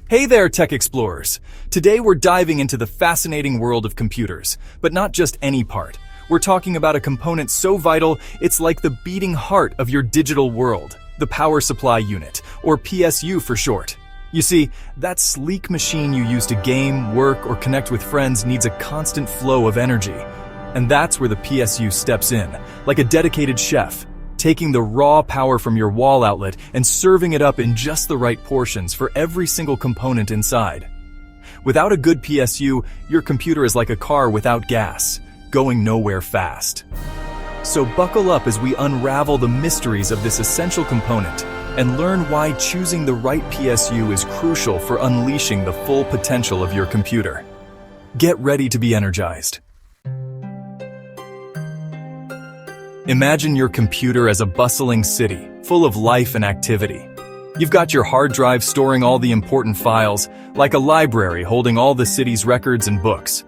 Hey there, tech explorers! Today we're diving into the fascinating world of computers, but not just any part. We're talking about a component so vital, it's like the beating heart of your digital world, the power supply unit, or PSU for short. You see, that sleek machine you use to game, work, or connect with friends needs a constant flow of energy. And that's where the PSU steps in, like a dedicated chef, taking the raw power from your wall outlet and serving it up in just the right portions for every single component inside. Without a good PSU, your computer is like a car without gas, going nowhere fast. So buckle up as we unravel the mysteries of this essential component and learn why choosing the right PSU is crucial for unleashing the full potential of your computer. Get ready to be energized. Imagine your computer as a bustling city, full of life and activity. You've got your hard drive storing all the important files, like a library holding all the city's records and books.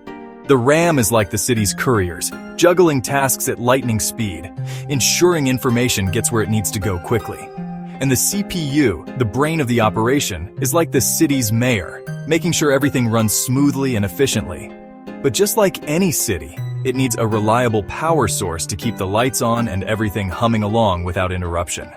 The RAM is like the city's couriers, juggling tasks at lightning speed, ensuring information gets where it needs to go quickly. And the CPU, the brain of the operation, is like the city's mayor, making sure everything runs smoothly and efficiently. But just like any city, it needs a reliable power source to keep the lights on and everything humming along without interruption.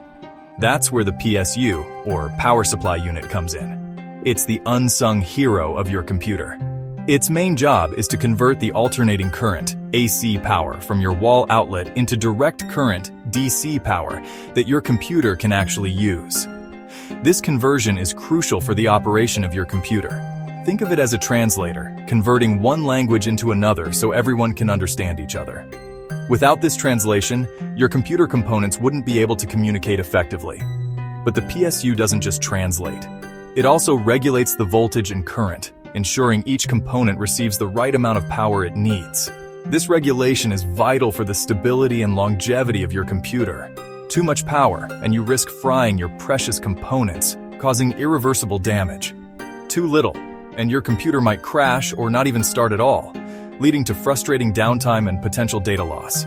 That's where the PSU, or power supply unit, comes in. It's the unsung hero of your computer. Its main job is to convert the alternating current, AC power, from your wall outlet into direct current, DC power, that your computer can actually use. This conversion is crucial for the operation of your computer. Think of it as a translator, converting one language into another so everyone can understand each other. Without this translation, your computer components wouldn't be able to communicate effectively. But the PSU doesn't just translate. It also regulates the voltage and current, ensuring each component receives the right amount of power it needs. This regulation is vital for the stability and longevity of your computer. Too much power, and you risk frying your precious components, causing irreversible damage. Too little, and your computer might crash or not even start at all, leading to frustrating downtime and potential data loss.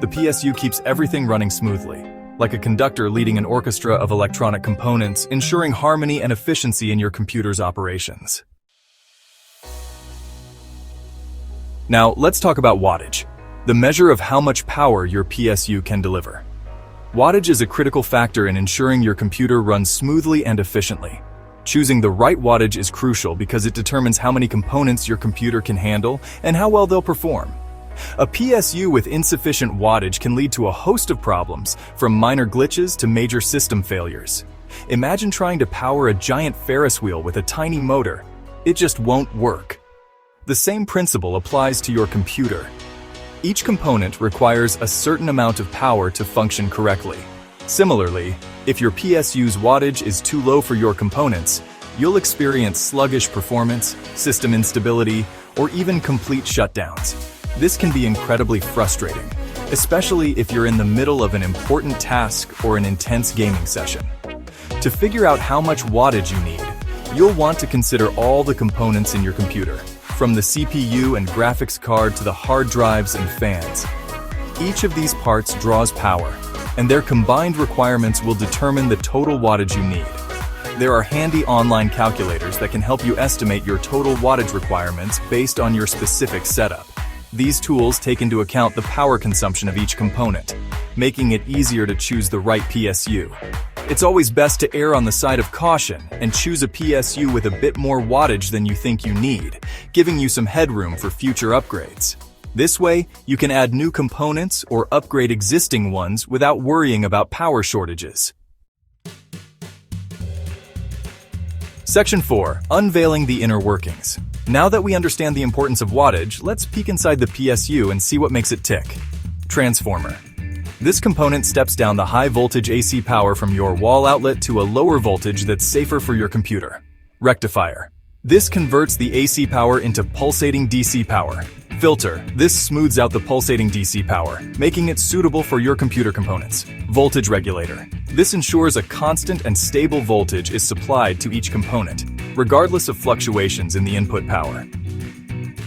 The PSU keeps everything running smoothly, like a conductor leading an orchestra of electronic components, ensuring harmony and efficiency in your computer's operations. Now, let's talk about wattage, the measure of how much power your PSU can deliver. Wattage is a critical factor in ensuring your computer runs smoothly and efficiently. Choosing the right wattage is crucial because it determines how many components your computer can handle and how well they'll perform. A PSU with insufficient wattage can lead to a host of problems, from minor glitches to major system failures. Imagine trying to power a giant Ferris wheel with a tiny motor. It just won't work. The same principle applies to your computer. Each component requires a certain amount of power to function correctly. Similarly, if your PSU's wattage is too low for your components, you'll experience sluggish performance, system instability, or even complete shutdowns. This can be incredibly frustrating, especially if you're in the middle of an important task or an intense gaming session. To figure out how much wattage you need, you'll want to consider all the components in your computer, from the CPU and graphics card to the hard drives and fans. Each of these parts draws power, and their combined requirements will determine the total wattage you need. There are handy online calculators that can help you estimate your total wattage requirements based on your specific setup. These tools take into account the power consumption of each component, making it easier to choose the right PSU. It's always best to err on the side of caution and choose a PSU with a bit more wattage than you think you need, giving you some headroom for future upgrades. This way, you can add new components or upgrade existing ones without worrying about power shortages. Section 4. Unveiling the inner workings. Now that we understand the importance of wattage, let's peek inside the PSU and see what makes it tick. Transformer. This component steps down the high voltage AC power from your wall outlet to a lower voltage that's safer for your computer. Rectifier. This converts the AC power into pulsating DC power. Filter. This smooths out the pulsating DC power, making it suitable for your computer components. Voltage regulator. This ensures a constant and stable voltage is supplied to each component, regardless of fluctuations in the input power.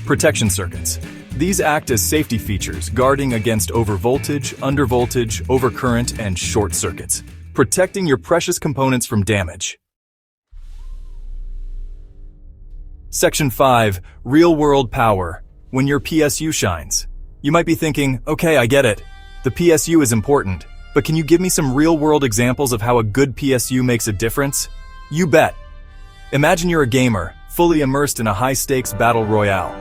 Protection circuits. These act as safety features, guarding against overvoltage, undervoltage, overcurrent, and short circuits, protecting your precious components from damage. Section 5. Real-world power. When your PSU shines. You might be thinking, okay, I get it. The PSU is important, but can you give me some real-world examples of how a good PSU makes a difference? You bet. Imagine you're a gamer, fully immersed in a high-stakes battle royale.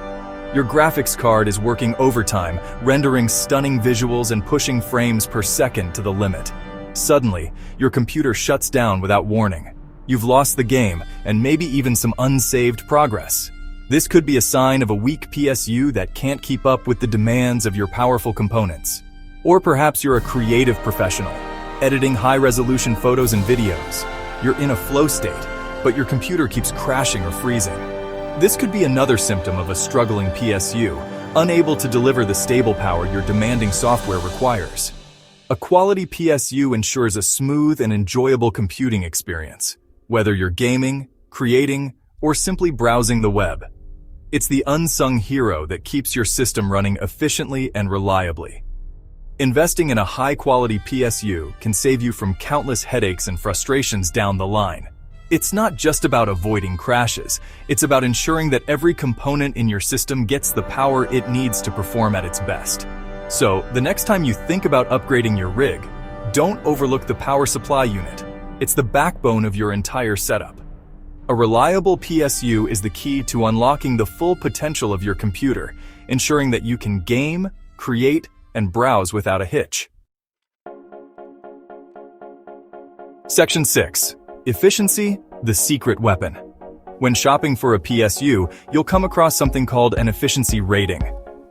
Your graphics card is working overtime, rendering stunning visuals and pushing frames per second to the limit. Suddenly, your computer shuts down without warning. You've lost the game, and maybe even some unsaved progress. This could be a sign of a weak PSU that can't keep up with the demands of your powerful components. Or perhaps you're a creative professional, editing high-resolution photos and videos. You're in a flow state, but your computer keeps crashing or freezing. This could be another symptom of a struggling PSU, unable to deliver the stable power your demanding software requires. A quality PSU ensures a smooth and enjoyable computing experience, whether you're gaming, creating, or simply browsing the web. It's the unsung hero that keeps your system running efficiently and reliably. Investing in a high-quality PSU can save you from countless headaches and frustrations down the line. It's not just about avoiding crashes, it's about ensuring that every component in your system gets the power it needs to perform at its best. So, the next time you think about upgrading your rig, don't overlook the power supply unit. It's the backbone of your entire setup. A reliable PSU is the key to unlocking the full potential of your computer, ensuring that you can game, create, and browse without a hitch. Section 6. Efficiency, the secret weapon. When shopping for a PSU, you'll come across something called an efficiency rating.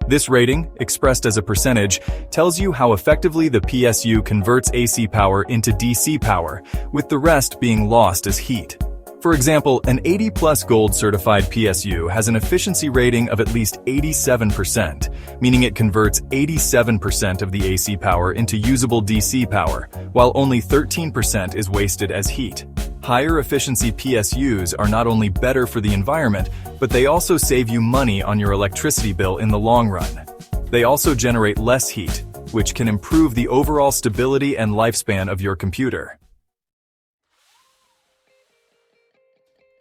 This rating, expressed as a percentage, tells you how effectively the PSU converts AC power into DC power, with the rest being lost as heat. For example, an 80+ gold certified PSU has an efficiency rating of at least 87%, meaning it converts 87% of the AC power into usable DC power, while only 13% is wasted as heat. Higher efficiency PSUs are not only better for the environment, but they also save you money on your electricity bill in the long run. They also generate less heat, which can improve the overall stability and lifespan of your computer.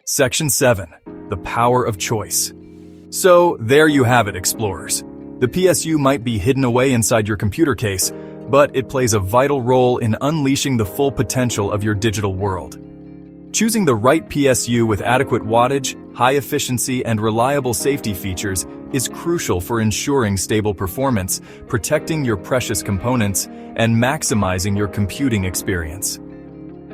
Section 7. The power of choice. So, there you have it, explorers. The PSU might be hidden away inside your computer case, but it plays a vital role in unleashing the full potential of your digital world. Choosing the right PSU with adequate wattage, high efficiency, and reliable safety features is crucial for ensuring stable performance, protecting your precious components, and maximizing your computing experience.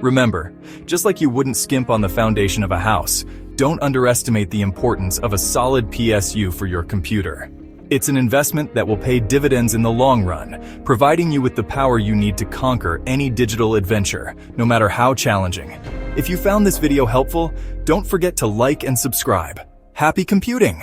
Remember, just like you wouldn't skimp on the foundation of a house, don't underestimate the importance of a solid PSU for your computer. It's an investment that will pay dividends in the long run, providing you with the power you need to conquer any digital adventure, no matter how challenging. If you found this video helpful, don't forget to like and subscribe. Happy computing!